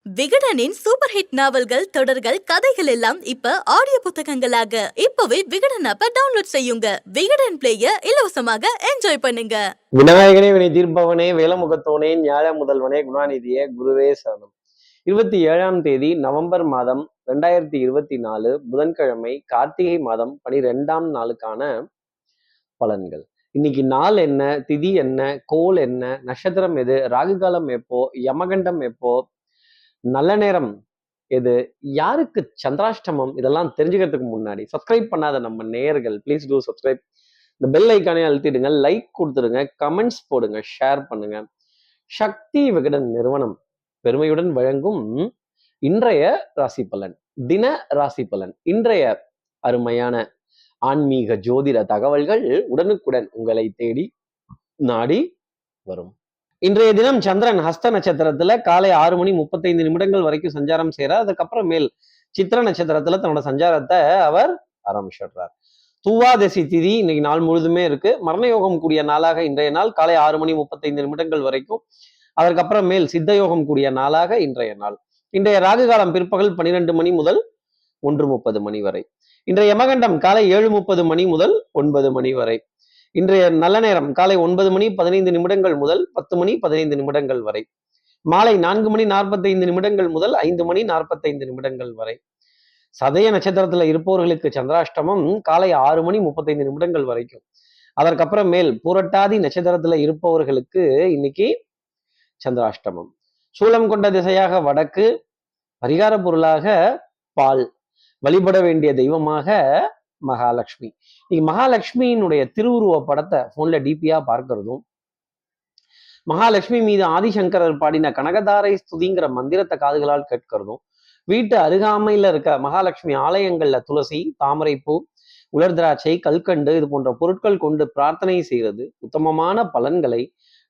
விகடனின் super hit நாவல்கள், தொடர்கள், கதைகள் எல்லாம் இப்ப ஆடியோ புத்தகங்களாக இப்பவே விகடன் ஆப்பை டவுன்லோட் செய்யுங்க. விகடன் பிளேய இலவசமாக என்ஜாய் பண்ணுங்க. விநாயகனே வினை தீர்ப்பவனே வேலமுகத்தோனே ஞாழ முதல்வனே குணாநிதியே குருவே சரணம். 27ஆம் தேதி நவம்பர் மாதம் 2024 புதன்கிழமை கார்த்திகை மாதம் 12ஆம் நாளுக்கான பலன்கள். இன்னைக்கு நாள் என்ன, திதி என்ன, கோல் என்ன, நட்சத்திரம் எது, ராகுகாலம் எப்போ, யமகண்டம் எப்போ, நல்ல நேரம் எது, யாருக்கு சந்திராஷ்டமம், இதெல்லாம் தெரிஞ்சுக்கிறதுக்கு முன்னாடி சப்ஸ்கிரைப் பண்ணாத நம்ம நேயர்கள் ப்ளீஸ் டூ சப்ஸ்கிரைப். இந்த பெல் ஐக்கானே அழுத்திடுங்க, லைக் கொடுத்துடுங்க, கமெண்ட்ஸ் போடுங்க, ஷேர் பண்ணுங்க. சக்தி விகடன் நிறுவனம் பெருமையுடன் வழங்கும் இன்றைய ராசி பலன், தின ராசி பலன். இன்றைய அருமையான ஆன்மீக ஜோதிட தகவல்கள் உடனுக்குடன் உங்களை தேடி நாடி வரும். இன்றைய தினம் சந்திரன் ஹஸ்த நட்சத்திரத்துல காலை 6:35 வரைக்கும் சஞ்சாரம் செய்யறார். அதுக்கப்புறம் மேல் சித்திர நட்சத்திரத்துல தன்னோட சஞ்சாரத்தை அவர் ஆரம்பிச்சிடுறார். துவாதசி திதி இன்னைக்கு நாள் முழுதுமே இருக்கு. மரண யோகம் கூடிய நாளாக இன்றைய நாள் காலை 6:35 வரைக்கும். அதற்கப்புறம் மேல் சித்த யோகம் கூடிய நாளாக இன்றைய நாள். இன்றைய ராகு காலம் பிற்பகல் 12 மணி முதல் 1:30 வரை. இன்றைய யமகண்டம் காலை 7:30 முதல் 9 மணி வரை. இன்றைய நல்ல நேரம் காலை 9:15 முதல் 10:15 வரை. மாலை 4:45 முதல் 5:45 வரை. சதய நட்சத்திரத்துல இருப்பவர்களுக்கு சந்திராஷ்டமம் காலை 6:35 வரைக்கும். அதற்கப்புறம் மேல் பூரட்டாதி நட்சத்திரத்துல இருப்பவர்களுக்கு இன்னைக்கு சந்திராஷ்டமம். சூலம் கொண்ட திசையாக வடக்கு, பரிகார பொருளாக பால், வழிபட வேண்டிய தெய்வமாக மகாலட்சுமி. இன்னைக்கு மகாலட்சுமியினுடைய திருவுருவ படத்தை போன்ல டிபியா பார்க்கிறதும், மகாலட்சுமி மீது ஆதிசங்கரர் பாடின கனகதாரை ஸ்துதிங்கிற மந்திரத்தை காதுகளால் கேட்கிறதும், வீட்டு அருகாமையில இருக்க மகாலட்சுமி ஆலயங்கள்ல துளசி, தாமரைப்பூ, உலர் திராட்சை, கல்கண்டு இது போன்ற பொருட்கள் கொண்டு பிரார்த்தனை செய்யறது உத்தமமான பலன்களை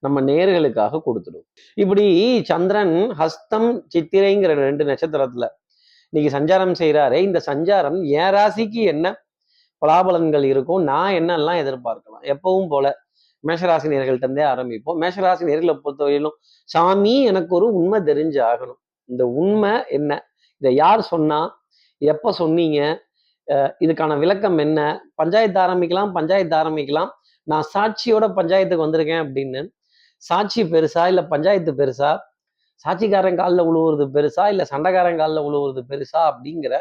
நம்ம நேர்களுக்காக கொடுத்துடும். இப்படி சந்திரன் ஹஸ்தம் சித்திரைங்கிற 2 நட்சத்திரத்துல இன்னைக்கு சஞ்சாரம் செய்யறாரு. இந்த சஞ்சாரம் என் ராசிக்கு என்ன பலாபலன்கள் இருக்கும், நான் என்னெல்லாம் எதிர்பார்க்கலாம், எப்பவும் போல மேஷராசி நேர்கள்ட்ட இருந்தே ஆரம்பிப்போம். மேஷராசி நேர்களை பொறுத்தவரையிலும் சாமி எனக்கு ஒரு உண்மை தெரிஞ்சு ஆகணும். இந்த உண்மை என்ன, இதை யார் சொன்னா, எப்ப சொன்னீங்க, இதுக்கான விளக்கம் என்ன, பஞ்சாயத்து ஆரம்பிக்கலாம், நான் சாட்சியோட பஞ்சாயத்துக்கு வந்திருக்கேன் அப்படின்னு. சாட்சி பெருசா இல்ல பஞ்சாயத்து பெருசா, சாட்சிக்காரன் காலில் உழுவுறது பெருசா இல்ல சண்டைக்காரன் காலில் உழுவுறது பெருசா அப்படிங்கிற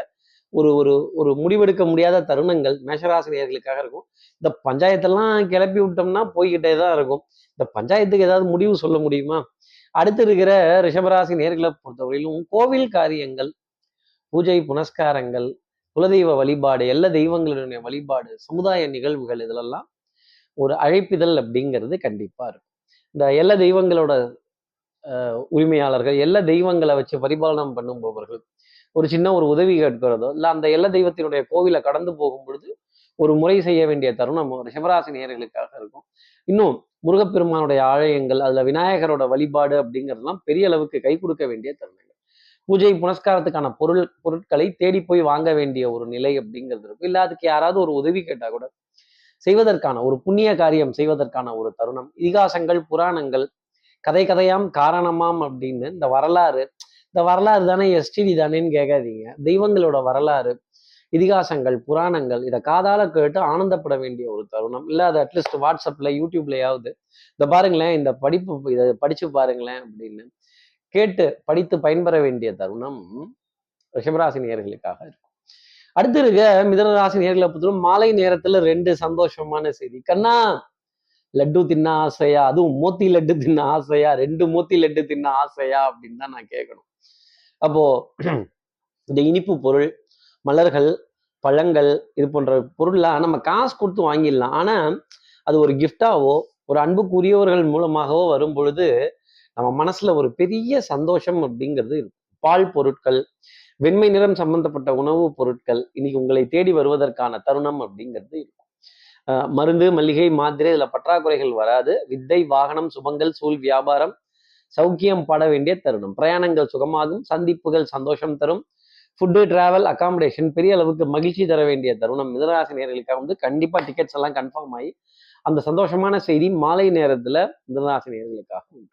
ஒரு ஒரு ஒரு முடிவெடுக்க முடியாத தருணங்கள் மேஷராசினியர்களுக்காக இருக்கும். இந்த பஞ்சாயத்தெல்லாம் கிளப்பி விட்டோம்னா போய்கிட்டே தான் இருக்கும். இந்த பஞ்சாயத்துக்கு ஏதாவது முடிவு சொல்ல முடியுமா? அடுத்து இருக்கிற ரிஷபராசி நேர்களை பொறுத்தவரையிலும் கோவில் காரியங்கள், பூஜை புனஸ்காரங்கள், குலதெய்வ வழிபாடு, எல்லா தெய்வங்களுடைய வழிபாடு, சமுதாய நிகழ்வுகள், இதிலெல்லாம் ஒரு அழைப்பிதழ் அப்படிங்கிறது கண்டிப்பா இருக்கும். இந்த எல்லா தெய்வங்களோட உரிமையாளர்கள், எல்லா தெய்வங்களை வச்சு பரிபாலனம் பண்ணுபவர்கள் ஒரு சின்ன ஒரு உதவி கேட்கிறதோ இல்லை அந்த எல்லா தெய்வத்தினுடைய கோவிலை கடந்து போகும் பொழுது ஒரு முறை செய்ய வேண்டிய தருணம் ரிஷபராசி நேயர்களுக்காக இருக்கும். இன்னும் முருகப்பெருமானுடைய ஆலயங்கள், அதுல விநாயகரோட வழிபாடு அப்படிங்கிறதுலாம் பெரிய அளவுக்கு கை கொடுக்க வேண்டிய தருணங்கள். பூஜை புனஸ்காரத்துக்கான பொருட்களை தேடி போய் வாங்க வேண்டிய ஒரு நிலை அப்படிங்கிறது இருக்கும். இல்லை அதுக்கு யாராவது ஒரு உதவி கேட்டா கூட செய்வதற்கான ஒரு புண்ணிய காரியம் செய்வதற்கான ஒரு தருணம். இதிகாசங்கள், புராணங்கள், கதை கதையாம் காரணமாம் அப்படின்னு இந்த வரலாறு தானே எஸ்டிடி தானேன்னு கேட்காதீங்க. தெய்வங்களோட வரலாறு, இதிகாசங்கள், புராணங்கள் இதை காதால கேட்டு ஆனந்தப்பட வேண்டிய ஒரு தருணம். இல்லை அது அட்லீஸ்ட் வாட்ஸ்அப்ல யூடியூப்லயாவது இதை பாருங்களேன், இந்த படிப்பு இதை படிச்சு பாருங்களேன் அப்படின்னு கேட்டு படித்து பயன்பெற வேண்டிய தருணம் ரிஷபராசி நேயர்களுக்காக இருக்கும். அடுத்து இருக்க மிதுனராசி நேர்களை பொறுத்தவரை மாலை நேரத்துல 2 சந்தோஷமான செய்தி. கண்ணா லட்டு தின்ன ஆசையா, அதுவும் மோத்தி லட்டு தின்ன ஆசையா, 2 மோத்தி லட்டு தின்ன ஆசையா அப்படின்னு தான் நான் கேட்கணும். அப்போ இந்த இனிப்பு பொருள், மலர்கள், பழங்கள் இது போன்ற பொருள்லாம் நம்ம காசு கொடுத்து வாங்கிடலாம். ஆனா அது ஒரு கிஃப்டாவோ ஒரு அன்புக்குரியவர்கள் மூலமாகவோ வரும் பொழுது நம்ம மனசுல ஒரு பெரிய சந்தோஷம் அப்படிங்கிறது இருக்கும். பால் பொருட்கள், வெண்மை நிறம் சம்பந்தப்பட்ட உணவுப் பொருட்கள் இன்னைக்கு உங்களை தேடி வருவதற்கான தருணம் அப்படிங்கிறது இருக்கும். மருந்து, மல்லிகை, மாத்திரை இதுல பற்றாக்குறைகள் வராது. வித்தை, வாகனம், சுபங்கள், சூழ் வியாபாரம், சௌக்கியம் பட வேண்டிய தருணம். பிரயாணங்கள் சுகமாகும், சந்திப்புகள் சந்தோஷம் தரும். ஃபுட்டு, டிராவல், அகாமடேஷன் பெரிய அளவுக்கு மகிழ்ச்சி தர வேண்டிய தருணம். மிதனராசி நேயர்களுக்காக கண்டிப்பா டிக்கெட்ஸ் எல்லாம் கன்ஃபார்ம் ஆகி அந்த சந்தோஷமான செய்தி மாலை நேரத்துல மிதனராசி நேயர்களுக்காக உண்டு.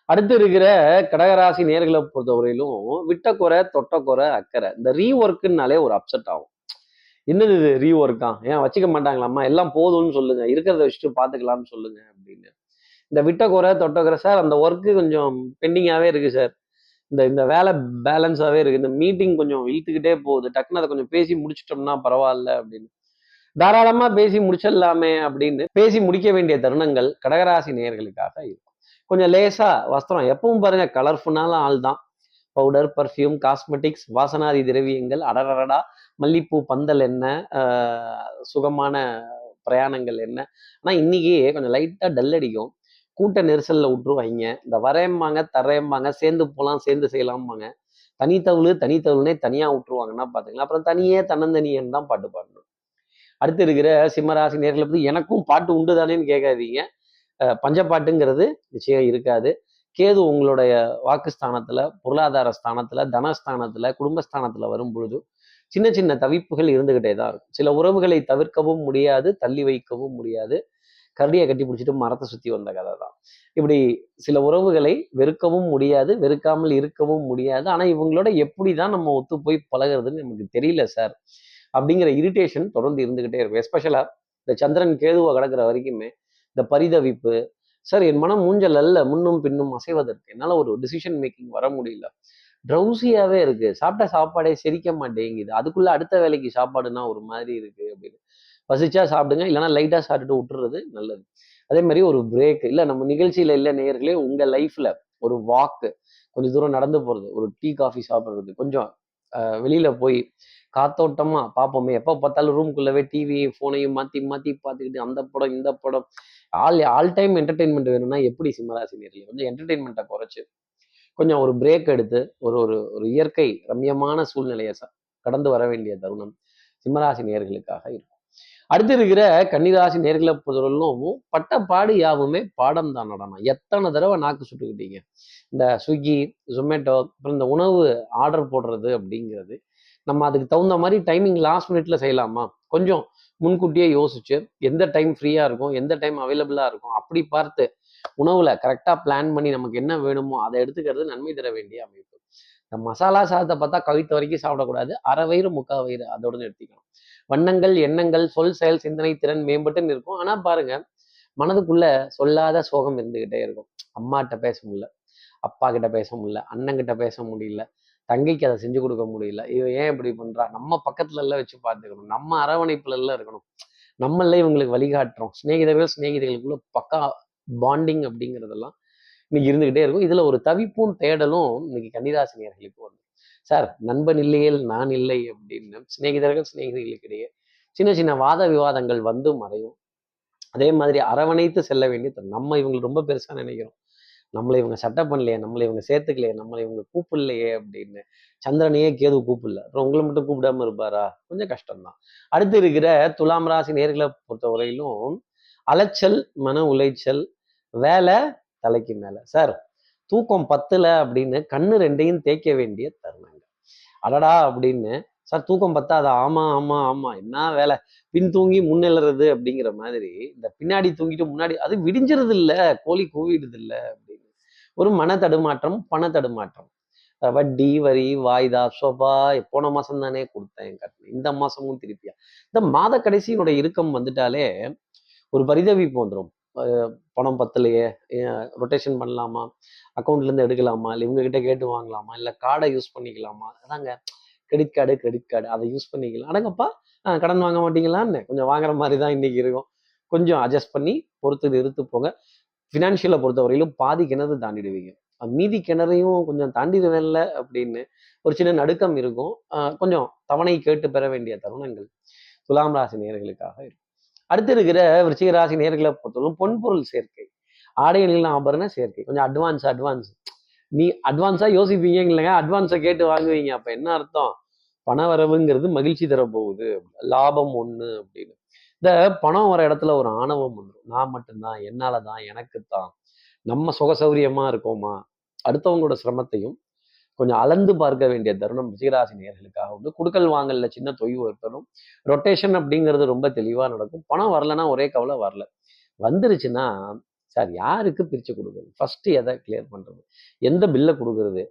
அடுத்து இருக்கிற கடகராசி நேர்களை பொறுத்தவரையிலும் விட்ட குறை தொட்ட குறை அக்கறை. இந்த ரீஒர்க்குனாலே ஒரு அப்செட் ஆகும். என்னது இது ரீஒர்க்கா, ஏன் வச்சுக்க மாட்டாங்களாம்மா, எல்லாம் போதும்னு சொல்லுங்க, இருக்கிறத வச்சுட்டு பாத்துக்கலாம்னு சொல்லுங்க அப்படின்னு. இந்த விட்ட குறை தொட்ட குறை, சார் அந்த ஒர்க்கு கொஞ்சம் பெண்டிங்காவே இருக்கு சார், இந்த இந்த வேலை பேலன்ஸாவே இருக்கு, இந்த மீட்டிங் கொஞ்சம் இழுத்துக்கிட்டே போகுது, டக்குன்னு அதை கொஞ்சம் பேசி முடிச்சிட்டோம்னா பரவாயில்ல அப்படின்னு. தாராளமா பேசி முடிச்சிடலாமே அப்படின்னு பேசி முடிக்க வேண்டிய தருணங்கள் கடகராசி நேயர்களுக்காக இருக்கும். கொஞ்சம் லேசா வஸ்திரம், எப்பவும் பாருங்க கலர்ஃபுல்லான ஆள் தான். பவுடர், பர்ஃப்யூம், காஸ்மெட்டிக்ஸ், வாசனாதி திரவியங்கள், அடடடா, மல்லிப்பூ பந்தல் என்ன, சுகமான பிரயாணங்கள் என்ன. ஆனா இன்னைக்கு கொஞ்சம் லைட்டா டல் அடிக்கும், கூட்ட நெரிசல்ல விட்டுருவாங்க, இந்த வரேம்பாங்க தரேம்பாங்க, சேர்ந்து போலாம் சேர்ந்து செய்யலாம்பாங்க, தனித்தவுளுனே தனியா விட்டுருவாங்கன்னா பாத்துக்கலாம், அப்புறம் தனியே தன்னந்தனியன்னு தான் பாட்டு பாடணும். அடுத்து இருக்கிற சிம்மராசி நேர்களை பத்தி எனக்கும் பாட்டு உண்டு தானேன்னு கேட்காதீங்க. பஞ்சப்பாட்டுங்கிறது நிச்சயம் இருக்காது. கேது உங்களுடைய வாக்குஸ்தானத்துல, பொருளாதார ஸ்தானத்துல, தனஸ்தானத்துல, குடும்பஸ்தானத்துல வரும் பொழுது சின்ன சின்ன தவிப்புகள் இருந்துகிட்டே தான் இருக்கும். சில உறவுகளை தவிர்க்கவும் முடியாது, தள்ளி வைக்கவும் முடியாது. கரடியை கட்டி பிடிச்சிட்டு மரத்தை சுத்தி வந்த கதை தான். இப்படி சில உறவுகளை வெறுக்கவும் முடியாது, வெறுக்காமல் இருக்கவும் முடியாது. ஆனா இவங்களோட எப்படிதான் நம்ம ஒத்து போய் பழகுறதுன்னு நமக்கு தெரியல சார் அப்படிங்கிற இரிட்டேஷன் தொடர்ந்து இருந்துகிட்டே இருக்கும். எஸ்பெஷலா இந்த சந்திரன் கேதுவை கடக்கிற வரைக்குமே இந்த பரிதவிப்பு, சார் என் மனம் மூஞ்சல் அல்ல முன்னும் பின்னும் அசைவதற்கு, என்னால ஒரு டிசிஷன் மேக்கிங் வர முடியல, ட்ரௌசியாவே இருக்கு, சாப்பிட்ட சாப்பாடே செரிக்க மாட்டேங்குது, அதுக்குள்ள அடுத்த வேலைக்கு சாப்பாடுனா ஒரு மாதிரி இருக்கு அப்படின்னு. பசிச்சா சாப்பிடுங்க, இல்லைன்னா லைட்டா சாப்பிட்டுட்டு விட்டுறது நல்லது. அதே மாதிரி ஒரு பிரேக், இல்ல நம்ம நிகழ்ச்சியில இல்ல நேயர்களே, உங்க லைஃப்ல ஒரு வாக்கு, கொஞ்சம் தூரம் நடந்து போறது, ஒரு டீ காஃபி சாப்பிடுறது, கொஞ்சம் வெளியில போய் காத்தோட்டமா பார்ப்போமே, எப்போ பார்த்தாலும் ரூம்குள்ளவே டிவி போனையும் மாத்தி மாத்தி பார்த்துக்கிட்டு அந்த படம் இந்த படம், ஆல் ஆல் டைம் என்டர்டெயின்மெண்ட் வேணும்னா எப்படி சிம்மராசி நேரில் கொஞ்சம் என்டர்டெயின்மெண்ட்டை குறைச்சு கொஞ்சம் ஒரு பிரேக் எடுத்து ஒரு ஒரு ஒரு இயற்கை ரம்யமான சூழ்நிலையை கடந்து வர வேண்டிய தருணம் சிம்மராசி நேர்களுக்காக இருக்கும். அடுத்து இருக்கிற கன்னிராசி நேர்களை பொறுத்தவரையிலும் பட்ட பாடு யாவுமே பாடம் தான் நடனம். எத்தனை தடவை நாக்கு சுட்டுக்கிட்டீங்க இந்த ஸ்விக்கி, ஜொமேட்டோ, அப்புறம் இந்த உணவு ஆர்டர் போடுறது அப்படிங்கிறது, நம்ம அதுக்கு தகுந்த மாதிரி டைமிங் லாஸ்ட் மினிட்ல செய்யலாமா, கொஞ்சம் முன்கூட்டியே யோசிச்சு எந்த டைம் ஃப்ரீயா இருக்கும், எந்த டைம் அவைலபிளா இருக்கும் அப்படி பார்த்து உணவுல கரெக்டா பிளான் பண்ணி நமக்கு என்ன வேணுமோ அதை எடுத்துக்கிறது நன்மை தர வேண்டிய அமைப்பு. இந்த மசாலா சாதத்தை பார்த்தா கவித்த வரைக்கும் சாப்பிடக்கூடாது, அரை வயிறு முக்கா வயிறு அதோட நிறுத்திக்கணும். வண்ணங்கள், எண்ணங்கள், சொல், செயல், சிந்தனை திறன் மேம்பட்டுன்னு இருக்கும். ஆனா பாருங்க, மனதுக்குள்ள சொல்லாத சோகம் இருந்துகிட்டே இருக்கும். அம்மாட்ட பேச முடியல, அப்பா கிட்ட பேச முடியல, அண்ணன் கிட்ட பேச முடியல, தங்கைக்கு அதை செஞ்சு கொடுக்க முடியல, இவ ஏன் இப்படி பண்றா, நம்ம பக்கத்துல எல்லாம் வச்சு பார்த்துக்கணும், நம்ம அரவணைப்புல எல்லாம் இருக்கணும், நம்மளே இவங்களுக்கு வழிகாட்டுறோம், சிநேகிதர்கள் சிநேகிதிகளுக்குள்ள பக்கா பாண்டிங் அப்படிங்கிறதெல்லாம் இன்னைக்கு இருந்துகிட்டே இருக்கும். இதுல ஒரு தவிப்பும் தேடலும் இன்னைக்கு கன்னிராசி நேயர்களுக்கு வரும். சார் நண்பன் இல்லையேல் நான் இல்லை அப்படின்னு சிநேகிதர்கள் சிநேகிதிகளுக்கு இடையே சின்ன சின்ன வாத விவாதங்கள் வந்து மறையும். அதே மாதிரி அரவணைத்து செல்ல வேண்டியது, நம்ம இவங்களை ரொம்ப பெருசா நினைக்கிறோம், நம்மளை இவங்க சட்டை பண்ணலையே, நம்மளை இவங்க சேர்த்துக்கலையே, நம்மளை இவங்க கூப்பிடலையே அப்படின்னு. சந்திரனையே கேது கூப்பிடல, அப்புறம் உங்களை மட்டும் கூப்பிடாம இருப்பாரா, கொஞ்சம் கஷ்டம்தான். அடுத்து இருக்கிற துலாம் ராசி நேர்களை பொறுத்த வரையிலும் அலைச்சல், மன உளைச்சல், வேலை தலைக்கு மேல. சார் தூக்கம் பத்துல அப்படின்னு கண்ணு ரெண்டையும் தேய்க்க வேண்டிய தருணங்க. அடடா அப்படின்னு, சார் தூக்கம் பத்தாதா, ஆமா ஆமா ஆமா என்ன வேலை, பின் தூங்கி முன்னெழுறது அப்படிங்கிற மாதிரி இந்த பின்னாடி தூங்கிட்டு முன்னாடி அது விடிஞ்சிருது இல்ல, கோழி கூவிடுது இல்ல அப்படின்னு ஒரு மன தடுமாற்றம், பண தடுமாற்றம், வட்டி வரி வாய்தா சோபா, போன மாசம் தானே கொடுத்தேன் கட்டணம், இந்த மாசமும் திருப்பியா, இந்த மாத கடைசியினுடைய இறுக்கம் வந்துட்டாலே ஒரு பரிதவிப்பு வந்துடும். பணம் பத்தலையே, ரொட்டேஷன் பண்ணலாமா, அக்கௌண்ட்ல இருந்து எடுக்கலாமா, இல்லை இவங்க கிட்ட கேட்டு வாங்கலாமா, இல்லை கார்டை யூஸ் பண்ணிக்கலாமா, அதாங்க கிரெடிட் கார்டு அதை யூஸ் பண்ணிக்கலாம், அடங்கப்பா கடன் வாங்க மாட்டீங்களான்னு கொஞ்சம் வாங்குற மாதிரி தான் இன்னைக்கு இருக்கும். கொஞ்சம் அட்ஜஸ்ட் பண்ணி பொறுத்து நிறுத்து போங்க. ஃபினான்ஷியலை பொறுத்தவரையிலும் பாதி கிணறு தாண்டிடுவீங்க, மீதி கிணறையும் கொஞ்சம் தாண்டிடுவேன்ல அப்படின்னு ஒரு சின்ன நடுக்கம் இருக்கும். கொஞ்சம் தவணை கேட்டு பெற வேண்டிய தருணங்கள் துலாம் ராசி நேயர்களுக்காக இருக்கும். அடுத்து இருக்கிற விருச்சிக ராசி நேர்களை பொறுத்தவரைக்கும் பொன்பொருள் சேர்க்கை, ஆடை அணிகள் ஆபரண சேர்க்கை, கொஞ்சம் அட்வான்ஸ் நீ அட்வான்ஸா யோசிப்பீங்க இல்லைங்க, அட்வான்ஸை கேட்டு வாங்குவீங்க, அப்ப என்ன அர்த்தம், பண வரவுங்கிறது மகிழ்ச்சி தரப்போகுது, லாபம் ஒண்ணு அப்படின்னு. இந்த பணம் வர இடத்துல ஒரு ஆணவம் வந்துடும், நான் மட்டும்தான், என்னாலதான், எனக்குத்தான், நம்ம சுகசௌரியமா இருக்கோமா, அடுத்தவங்களோட சிரமத்தையும் கொஞ்சம் அளந்து பார்க்க வேண்டிய தருணம் ரிஷிகராசி நேயர்களுக்காக உண்டு. குடுக்கல் வாங்கல்ல சின்ன தொய்வு ஏற்படும். ரொட்டேஷன் அப்படிங்கிறது ரொம்ப தெளிவா நடக்கும். பணம் வரலன்னா ஒரே கவலை, வரல வந்துருச்சுன்னா சார் யாருக்கு பிரிச்சு கொடுக்குறது, ஃபர்ஸ்ட் எதை கிளியர் பண்றது, எந்த பில்லை கொடுக்குறது,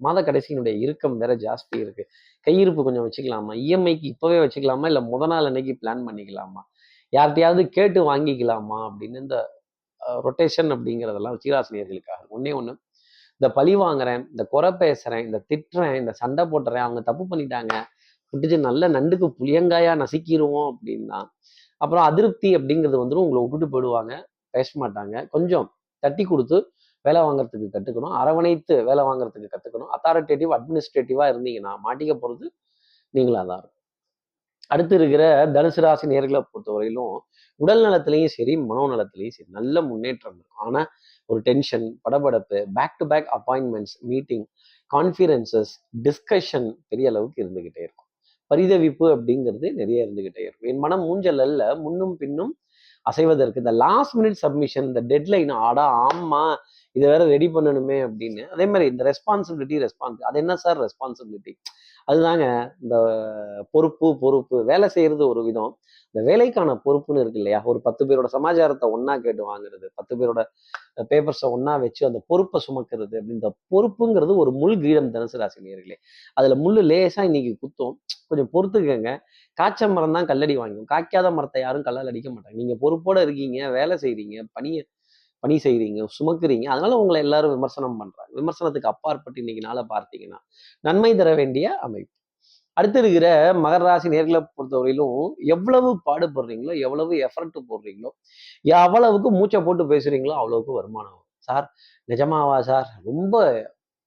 மாத கடைசியினுடைய இறுக்கம் வேற ஜாஸ்தி இருக்கு, கையிருப்பு கொஞ்சம் வச்சுக்கலாமா, இஎம்ஐக்கு இப்பவே வச்சுக்கலாமா இல்லை முத நாள் அன்னைக்கு பிளான் பண்ணிக்கலாமா, யார்கிட்டயாவது கேட்டு வாங்கிக்கலாமா அப்படின்னு இந்த ரொட்டேஷன் அப்படிங்கிறதெல்லாம் சீராசினியர்களுக்காக ஒன்னே ஒன்று. இந்த பழி வாங்குறேன், இந்த குறை பேசுறேன், இந்த திட்டுறேன், இந்த சண்டை போட்டுறேன், அவங்க தப்பு பண்ணிட்டாங்க, விட்டுச்சு நல்ல நண்டுக்கு புளியங்காயா நசுக்கிடுவோம் அப்படின்னா அப்புறம் அதிருப்தி அப்படிங்கிறது வந்துடும், உங்களை விட்டுட்டு போயிடுவாங்க, பேச மாட்டாங்க. கொஞ்சம் தட்டி கொடுத்து வேலை வாங்குறதுக்கு கற்றுக்கணும், அரவணைத்து வேலை வாங்குறதுக்கு கற்றுக்கணும். அத்தாரிட்டேட்டிவ் அட்மினிஸ்ட்ரேட்டிவாக இருந்தீங்கன்னா மாட்டிக்க போகிறது நீங்களாக தான் இருக்கும். அடுத்து இருக்கிற தனுசு ராசி நேர்களை பொறுத்தவரையிலும் உடல் நலத்திலையும் சரி மனோநலத்திலையும் சரி நல்ல முன்னேற்றம் இருக்கும். ஆனால் ஒரு டென்ஷன், படபடப்பு, back to back appointments, meeting, conferences, discussion பெரிய அளவுக்கு இருந்துகிட்டே இருக்கும். பரிதவிப்பு அப்படிங்கிறது நிறைய இருந்துகிட்டே இருக்கும். என் மனம் ஊஞ்சல் அல்ல, முன்னும் பின்னும் அசைவதற்கு. இந்த லாஸ்ட் மினிட் சப்மிஷன், இந்த டெட்லைன், ஆடா ஆமா இதை வேற ரெடி பண்ணணுமே அப்படின்னு. அதே மாதிரி இந்த ரெஸ்பான்சிபிலிட்டி அது என்ன சார் ரெஸ்பான்சிபிலிட்டி, அதுதாங்க இந்த பொறுப்பு வேலை செய்யறது ஒரு விதம், இந்த வேலைக்கான பொறுப்புன்னு இருக்கு இல்லையா. ஒரு 10 பேரோட சமாச்சாரத்தை ஒன்னா கேட்டு வாங்குறது, 10 பேரோட பேப்பர்ஸை ஒன்னா வச்சு அந்த பொறுப்பை சுமக்கிறது அப்படின்னு. இந்த பொறுப்புங்கிறது ஒரு முள் கீழம் தனுசு ராசி நேயர்களே. அதுல முள்ளு லேசா இன்னைக்கு குத்தும், கொஞ்சம் பொறுத்துக்கங்க. காய்ச்ச மரம் தான் கல்லடி வாங்கும், காய்க்காத மரத்தை யாரும் கல்லால் அடிக்க மாட்டாங்க. நீங்க பொறுப்போட இருக்கீங்க, வேலை செய்றீங்க, பணி செய்றீங்க, சுமக்குறீங்க, அதனால உங்களை எல்லாரும் விமர்சனம் பண்றாங்க. விமர்சனத்துக்கு அப்பாற்பட்டு இன்னைக்கு நாளை பார்த்தீங்கன்னா நன்மை தர வேண்டிய அமைப்பு. அடுத்து இருக்கிற மகர ராசி நேர்களை பொறுத்தவரையிலும் எவ்வளவு பாடுபடுறீங்களோ, எவ்வளவு எஃபர்ட் போடுறீங்களோ, எவ்வளவுக்கு மூச்சை போட்டு பேசுறீங்களோ அவ்வளவுக்கு வருமானம் வரும். சார் நிஜமாவா சார், ரொம்ப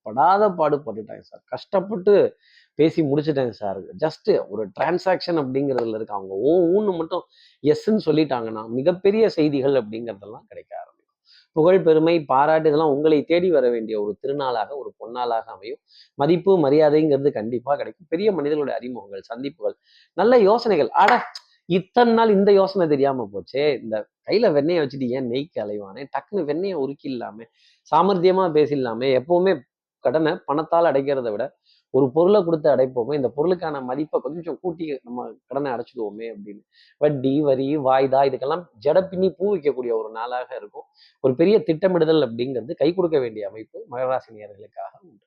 படாத பாடுபட்டுட்டாங்க சார், கஷ்டப்பட்டு பேசி முடிச்சுட்டேங்க சார், ஜஸ்ட் ஒரு டிரான்சாக்ஷன் அப்படிங்கிறதுல இருக்கு, அவங்க ஊன்னு மட்டும் எஸ்ன்னு சொல்லிட்டாங்கன்னா மிகப்பெரிய செய்திகள் அப்படிங்கிறதெல்லாம் கிடைக்க ஆரம்பிக்கும். புகழ், பெருமை, பாராட்டு இதெல்லாம் உங்களை தேடி வர வேண்டிய ஒரு திருநாளாக, ஒரு பொன்னாளாக அமையும். மதிப்பு, மரியாதைங்கிறது கண்டிப்பா கிடைக்கும். பெரிய மனிதர்களுடைய அறிமுகங்கள், சந்திப்புகள், நல்ல யோசனைகள். இத்தனை நாள் இந்த யோசனை தெரியாம போச்சே, இந்த கையில வெண்ணெயை வச்சுட்டு ஏன் நெய்க்கு அலைவானே, டக்குன்னு வெண்ணெயை உருக்கி இல்லாம சாமர்த்தியமா பேசிடலாமே, எப்பவுமே கடனை பணத்தால் அடைக்கிறத விட ஒரு பொருளை கொடுத்து அடைப்போமே, இந்த பொருளுக்கான மதிப்பை கொஞ்சம் கூட்டி நம்ம கடனை அடைச்சிடுவோமே அப்படின்னு. வட்டி, வரி, வாய்தா இதுக்கெல்லாம் ஜட பின்னி பூ வைக்கக்கூடிய ஒரு நாளாக இருக்கும். ஒரு பெரிய திட்டமிடுதல் அப்படிங்கிறது கை கொடுக்க வேண்டிய அமைப்பு மகராசி நேயர்களுக்காக உண்டு.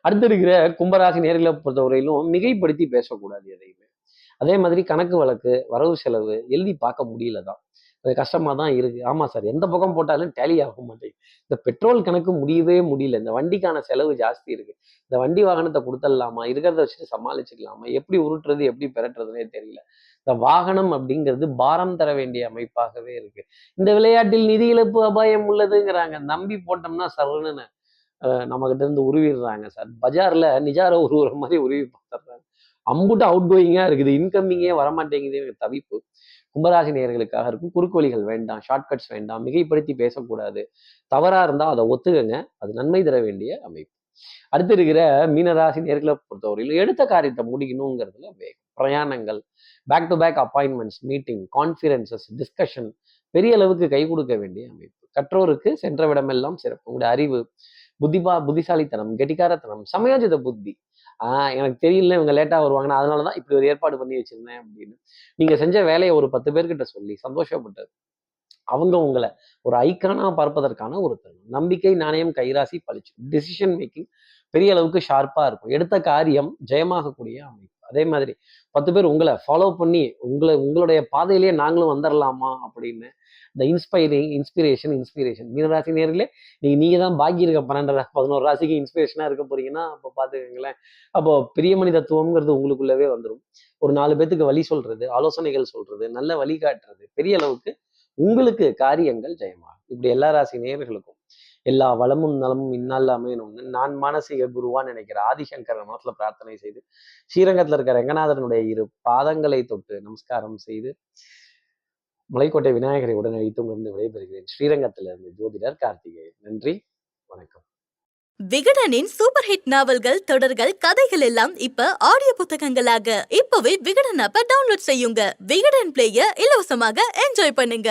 அடுத்து இருக்கிற கும்பராசி நேயர்களை பொறுத்தவரையிலும் மிகைப்படுத்தி பேசக்கூடாது எதையுமே. அதே மாதிரி கணக்கு வழக்கு, வரவு செலவு எழுதி பார்க்க முடியல தான், அது கஷ்டமா தான் இருக்கு. ஆமா சார், எந்த பக்கம் போட்டாலும் டேலி ஆக மாட்டேங்குது. இந்த பெட்ரோல் கணக்கு முடியவே முடியல, இந்த வண்டிக்கான செலவு ஜாஸ்தி இருக்கு, இந்த வண்டி வாகனத்தை கொடுத்துடலாமா, இருக்கிறத வச்சுட்டு சமாளிச்சுக்கலாமா, எப்படி உருட்டுறது எப்படி பெறட்டுறதுனே தெரியல. இந்த வாகனம் அப்படிங்கிறது பாரம் தர வேண்டிய அமைப்பாகவே இருக்கு. இந்த விளையாட்டில் நிதி இழப்பு அபாயம் உள்ளதுங்கிறாங்க, நம்பி போட்டோம்னா சர்ன்னு நம்ம கிட்ட இருந்து உருவிடுறாங்க சார். பஜார்ல நிஜார உருவுற மாதிரி உருவி பார்த்துடுறாங்க. அம்புட்டு அவுட் கோயிங்கா இருக்குது, இன்கமிங்கே வரமாட்டேங்குது, தவிப்பு கும்பராசி நேயர்களுக்காக இருக்கும். குறுக்கு வழிகள் வேண்டாம், ஷார்ட்கட்ஸ் வேண்டாம், மிகைப்படுத்தி பேசக்கூடாது, தவறா இருந்தா அதை ஒத்துக்கங்க, அது நன்மை தர வேண்டிய அமைப்பு. அடுத்து இருக்கிற மீனராசி நேர்களை பொறுத்தவரையில் எடுத்த காரியத்தை முடிக்கணுங்கிறதுல வேகம், பிரயாணங்கள், back to back appointments, meeting, conferences, discussion பெரிய அளவுக்கு கை கொடுக்க வேண்டிய அமைப்பு. கற்றோருக்கு சென்ற விடமெல்லாம் சிறப்பு. உங்களுடைய அறிவு, புத்திசாலித்தனம், கெட்டிக்காரத்தனம், சமயோஜித புத்தி, எனக்கு தெரியல இவங்க லேட்டா வருவாங்கன்னா அதனாலதான் இப்படி ஒரு ஏற்பாடு பண்ணி வச்சிருந்தேன் அப்படின்னு நீங்க செஞ்ச வேலையை ஒரு 10 பேர்கிட்ட சொல்லி சந்தோஷப்பட்டது, அவங்க உங்களை ஒரு ஐக்கானா பார்ப்பதற்கான ஒரு தருணம். நம்பிக்கை, நாணயம், கைராசி பழிச்சு, டிசிஷன் மேக்கிங் பெரிய அளவுக்கு ஷார்ப்பா இருக்கும். எடுத்த காரியம் ஜெயமாகக்கூடிய அமைப்பு. அதே மாதிரி 10 பேர் உங்களை ஃபாலோ பண்ணி உங்களுடைய பாதையிலேயே நாங்களும் வந்துடலாமா அப்படின்னு இந்த இன்ஸ்பிரேஷன் மீனராசி நேர்களே, நீங்க தான் பாக்கி இருக்க 11 ராசிக்கு இன்ஸ்பிரேஷனா இருக்க போறீங்கன்னா அப்போ பாத்துக்கங்களேன். அப்போ பெரிய மனிதத்துவம்ங்கிறது உங்களுக்குள்ளவே வந்துடும். ஒரு 4 பேத்துக்கு வழி சொல்றது, ஆலோசனைகள் சொல்றது, நல்ல வழி காட்டுறது பெரிய அளவுக்கு உங்களுக்கு காரியங்கள் ஜெயமாகும். இப்படி எல்லா ராசி நேயர்களுக்கும் எல்லா வளமும் நலமும் இந்நாள் அமையணும்னு நான் மானசீக குருவான்னு நினைக்கிற ஆதிசங்கர மனத்துல பிரார்த்தனை செய்து, ஸ்ரீரங்கத்துல இருக்கிற ரங்கநாதனுடைய 2 பாதங்களை தொட்டு நமஸ்காரம் செய்து, மலைக்கோட்டை விநாயகரை உடன் அழைத்து விடைபெறுகிறேன். ஸ்ரீரங்கத்திலிருந்து ஜோதிடர் கார்த்திகேயன். நன்றி, வணக்கம். விகடனின் சூப்பர் ஹிட் நாவல்கள், தொடர்கள், கதைகள் எல்லாம் இப்ப ஆடியோ புத்தகங்களாக இப்பவே விகடன் ஆப்பை டவுன்லோட் செய்யுங்க. விகடன் பிளேய இலவசமாக என்ஜாய் பண்ணுங்க.